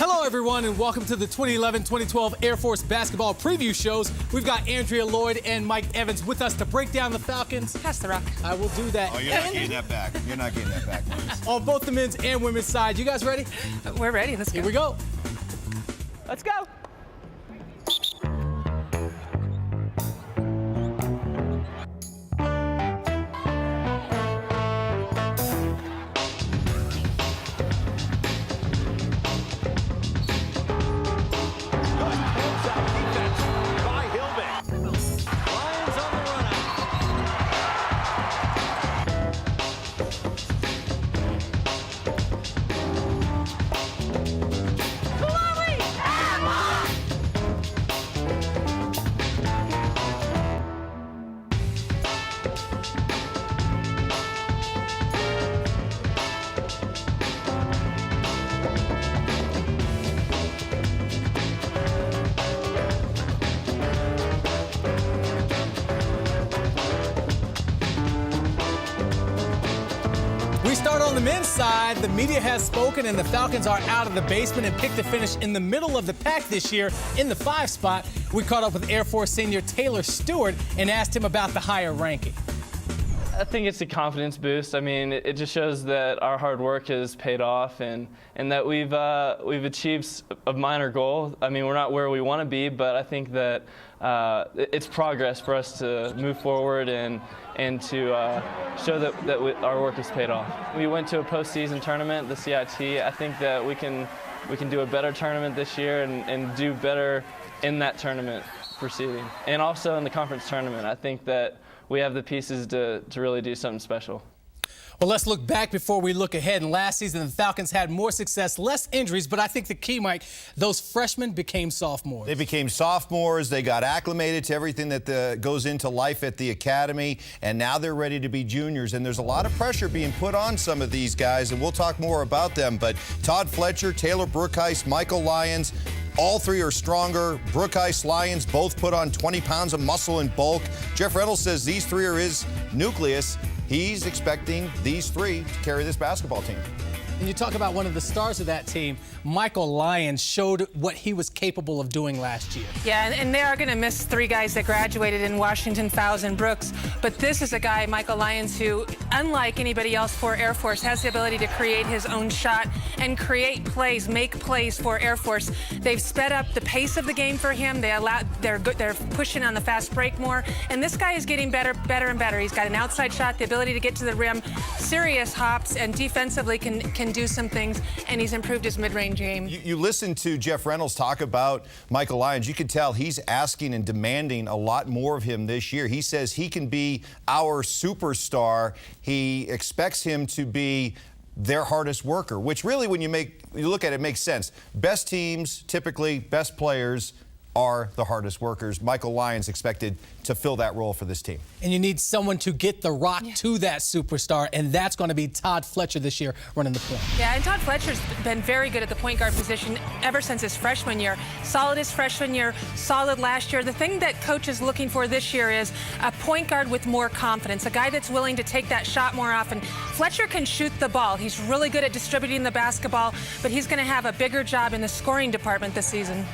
Hello, everyone, and welcome to the 2011-2012 Air Force basketball preview shows. We've got Andrea Lloyd and Mike Evans with us to break down the Falcons. Pass the rock. I will do that. Oh, you're not getting that back. You're not getting that back, boys. On both the men's and women's side. You guys ready? We're ready. Let's go. Here we go. Let's go. We start on the men's side. The media has spoken, and the Falcons are out of the basement and picked to finish in the middle of the pack this year in the 5 spot. We caught up with Air Force senior Taylor Stewart and asked him about the higher ranking. I think it's a confidence boost. I mean, it just shows that our hard work has paid off and that we've achieved a minor goal. I mean, we're not where we want to be, but I think that it's progress for us to move forward and to show that our work has paid off. We went to a postseason tournament, the CIT. I think that we can do a better tournament this year and do better in that tournament proceeding. And also in the conference tournament, I think that we have the pieces to really do something special. Well, let's look back before we look ahead. And last season, the Falcons had more success, less injuries, but I think the key, Mike, those freshmen became sophomores. They became sophomores. They got acclimated to everything that goes into life at the academy, and now they're ready to be juniors. And there's a lot of pressure being put on some of these guys, and we'll talk more about them. But Todd Fletcher, Taylor Brookheist, Michael Lyons, all three are stronger. Brookheist, Lyons both put on 20 pounds of muscle and bulk. Jeff Reynolds says these three are his nucleus. He's expecting these three to carry this basketball team. And you talk about one of the stars of that team, Michael Lyons showed what he was capable of doing last year. Yeah, and they are going to miss 3 guys that graduated in Washington, Fowles, and Brooks. But this is a guy, Michael Lyons, who, unlike anybody else for Air Force, has the ability to create his own shot and create plays, make plays for Air Force. They've sped up the pace of the game for him. They're pushing on the fast break more. And this guy is getting better and better. He's got an outside shot, the ability to get to the rim, serious hops, and defensively can do some things, and he's improved his mid-range game. You listen to Jeff Reynolds talk about Michael Lyons. You can tell he's asking and demanding a lot more of him this year. He says he can be our superstar. He expects him to be their hardest worker, which really, when you look at it, makes sense. Best teams, typically, best players are the hardest workers. Michael Lyons expected to fill that role for this team. And you need someone to get the rock to that superstar, and that's going to be Todd Fletcher this year running the point. Yeah, and Todd Fletcher's been very good at the point guard position ever since his freshman year. Solid his freshman year, solid last year. The thing that coach is looking for this year is a point guard with more confidence, a guy that's willing to take that shot more often. Fletcher can shoot the ball. He's really good at distributing the basketball, but he's going to have a bigger job in the scoring department this season.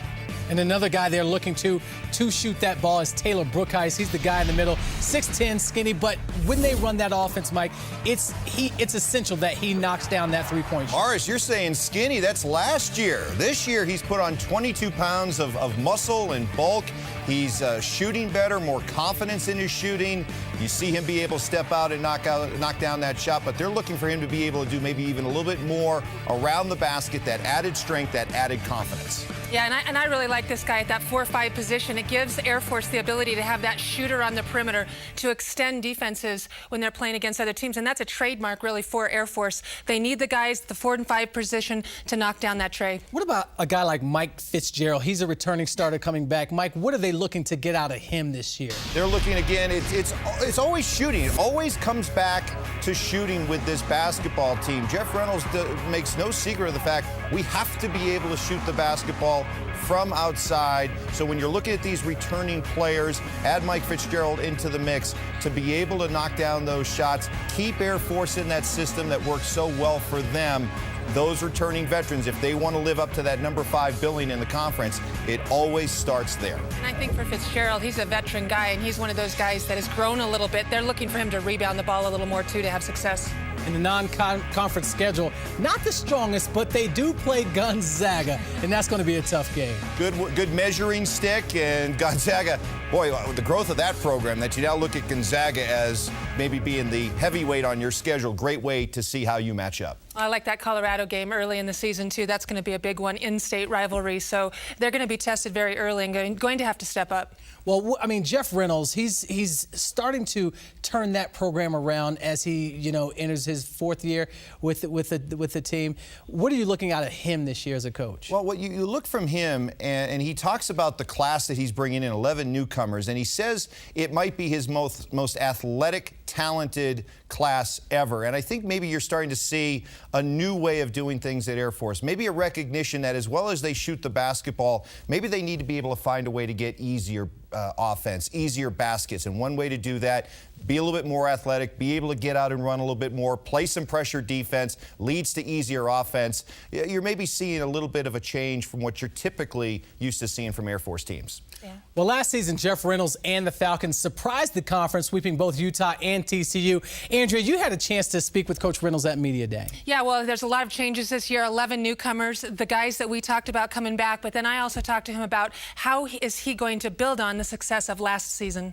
And another guy they're looking to shoot that ball is Taylor Brookheist. He's the guy in the middle, 6'10", skinny. But when they run that offense, Mike, it's essential that he knocks down that three-point shot. Morris, you're saying skinny. That's last year. This year, he's put on 22 pounds of muscle and bulk. He's shooting better, more confidence in his shooting. You see him be able to step out and knock down that shot, but they're looking for him to be able to do maybe even a little bit more around the basket, that added strength, that added confidence. Yeah, and I really like this guy at that 4-5 position. It gives Air Force the ability to have that shooter on the perimeter to extend defenses when they're playing against other teams, and that's a trademark really for Air Force. They need the guys at the 4 and 5 position to knock down that tray. What about a guy like Mike Fitzgerald? He's a returning starter coming back. Mike, what are they looking to get out of him this year? They're looking again. It's always shooting. It always comes back to shooting with this basketball team. Jeff Reynolds makes no secret of the fact we have to be able to shoot the basketball from outside. So when you're looking at these returning players, add Mike Fitzgerald into the mix to be able to knock down those shots, keep Air Force in that system that works so well for them. those returning veterans, if they want to live up to that number 5 billing in the conference, it always starts there. And I think for Fitzgerald, he's a veteran guy, and he's one of those guys that has grown a little bit. They're looking for him to rebound the ball a little more, too, to have success. In the non-conference schedule, not the strongest, but they do play Gonzaga, and that's going to be a tough game. Good measuring stick, and Gonzaga, boy, the growth of that program, that you now look at Gonzaga as maybe being the heavyweight on your schedule, great way to see how you match up. I like that Colorado game early in the season, too. That's going to be a big one, in-state rivalry. So they're going to be tested very early and going to have to step up. Well, I mean, Jeff Reynolds, he's starting to turn that program around as he, enters his 4th year with the team. What are you looking out of him this year as a coach? Well, what you look from him, and he talks about the class that he's bringing in, 11 newcomers, and he says it might be his most athletic, talented class ever. And I think maybe you're starting to see a new way of doing things at Air Force. Maybe a recognition that as well as they shoot the basketball, maybe they need to be able to find a way to get easier offense, easier baskets. And one way to do that, be a little bit more athletic, be able to get out and run a little bit more, play some pressure defense, leads to easier offense. You're maybe seeing a little bit of a change from what you're typically used to seeing from Air Force teams. Yeah. Well, last season, Jeff Reynolds and the Falcons surprised the conference, sweeping both Utah and TCU. Andrea, you had a chance to speak with Coach Reynolds at Media Day. Yeah, well, there's a lot of changes this year, 11 newcomers, the guys that we talked about coming back, but then I also talked to him about how is he going to build on the success of last season.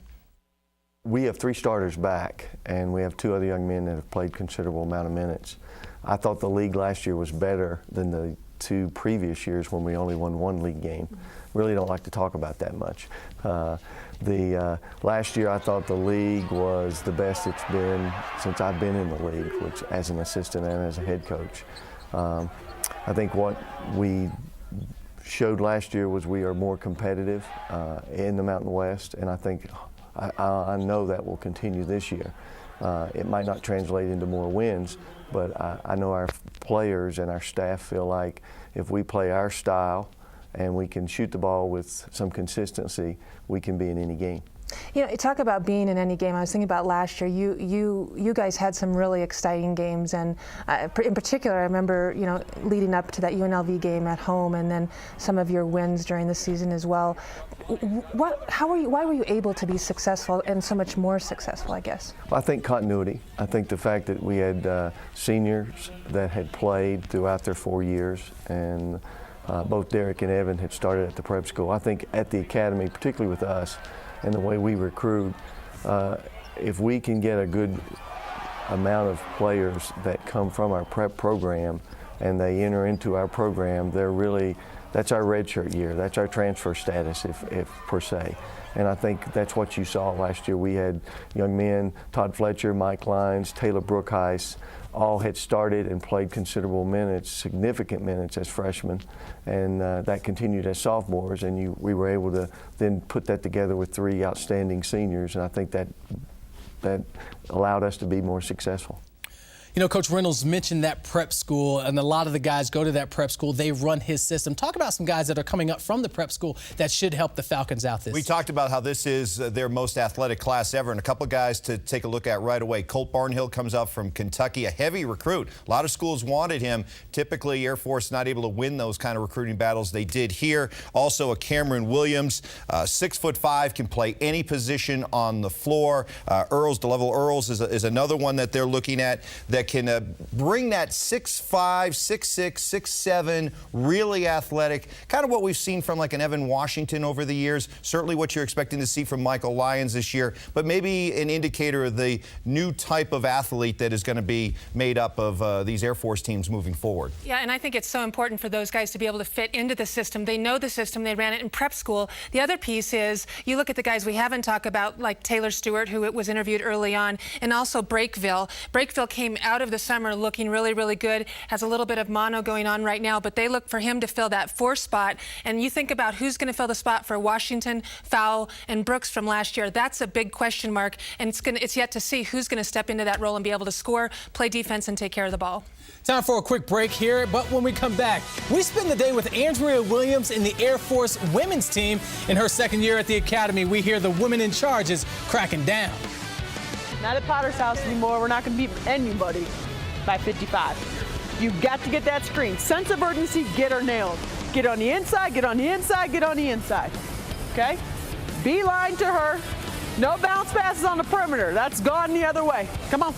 We have 3 starters back, and we have 2 other young men that have played considerable amount of minutes. I thought the league last year was better than the 2 previous years when we only won 1 league game. Really don't like to talk about that much. Last year I thought the league was the best it's been since I've been in the league, which as an assistant and as a head coach. I think what we showed last year was we are more competitive in the Mountain West, and I think I know that will continue this year. It might not translate into more wins, but I know our players and our staff feel like if we play our style and we can shoot the ball with some consistency, we can be in any game. You talk about being in any game. I was thinking about last year. You guys had some really exciting games, and in particular, I remember leading up to that UNLV game at home, and then some of your wins during the season as well. Why were you able to be successful and so much more successful, I guess? Well, I think continuity. I think the fact that we had seniors that had played throughout their 4 years, and both Derek and Evan had started at the prep school. I think at the academy, particularly with us, and the way we recruit, if we can get a good amount of players that come from our prep program and they enter into our program, that's our redshirt year. That's our transfer status, if per se. And I think that's what you saw last year. We had young men, Todd Fletcher, Mike Lyons, Taylor Brookheis, all had started and played considerable minutes, significant minutes as freshmen, and that continued as sophomores, and we were able to then put that together with 3 outstanding seniors, and I think that allowed us to be more successful. Coach Reynolds mentioned that prep school, and a lot of the guys go to that prep school. They run his system. Talk about some guys that are coming up from the prep school that should help the Falcons out this We talked about how this is their most athletic class ever, and a couple of guys to take a look at right away. Colt Barnhill comes up from Kentucky, a heavy recruit. A lot of schools wanted him. Typically, Air Force not able to win those kind of recruiting battles. They did here. Also, a Cameron Williams, 6'5", can play any position on the floor. DeLevel Earls is another one that they're looking at that can bring that 6'5", 6'6", 6'7", really athletic, kind of what we've seen from like an Evan Washington over the years, certainly what you're expecting to see from Michael Lyons this year, but maybe an indicator of the new type of athlete that is going to be made up of these Air Force teams moving forward. Yeah, and I think it's so important for those guys to be able to fit into the system. They know the system. They ran it in prep school. The other piece is you look at the guys we haven't talked about, like Taylor Stewart, who was interviewed early on, and also Breakville. Breakville came out of the summer looking really, really good, has a little bit of mono going on right now, but they look for him to fill that 4 spot. And you think about who's going to fill the spot for Washington, Fowl, and Brooks from last year. That's a big question mark, and it's yet to see who's going to step into that role and be able to score, play defense, and take care of the ball. Time for a quick break here, but when we come back, we spend the day with Andrea Williams in the Air Force women's team. In her 2nd year at the academy, we hear the woman in charge is cracking down. Not at Potter's house anymore. We're not going to beat anybody by 55. You've got to get that screen. Sense of urgency, get her nailed. Get on the inside, get on the inside, get on the inside. Okay? Beeline to her. No bounce passes on the perimeter. That's gone the other way. Come on.